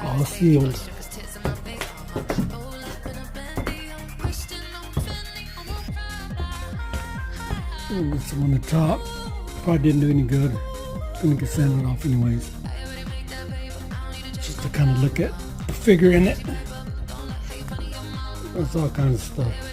all sealed. Some on the top. Probably didn't do any good. Gonna get sand it off anyways. Just to kind of look at the figure in it. That's all kinds of stuff.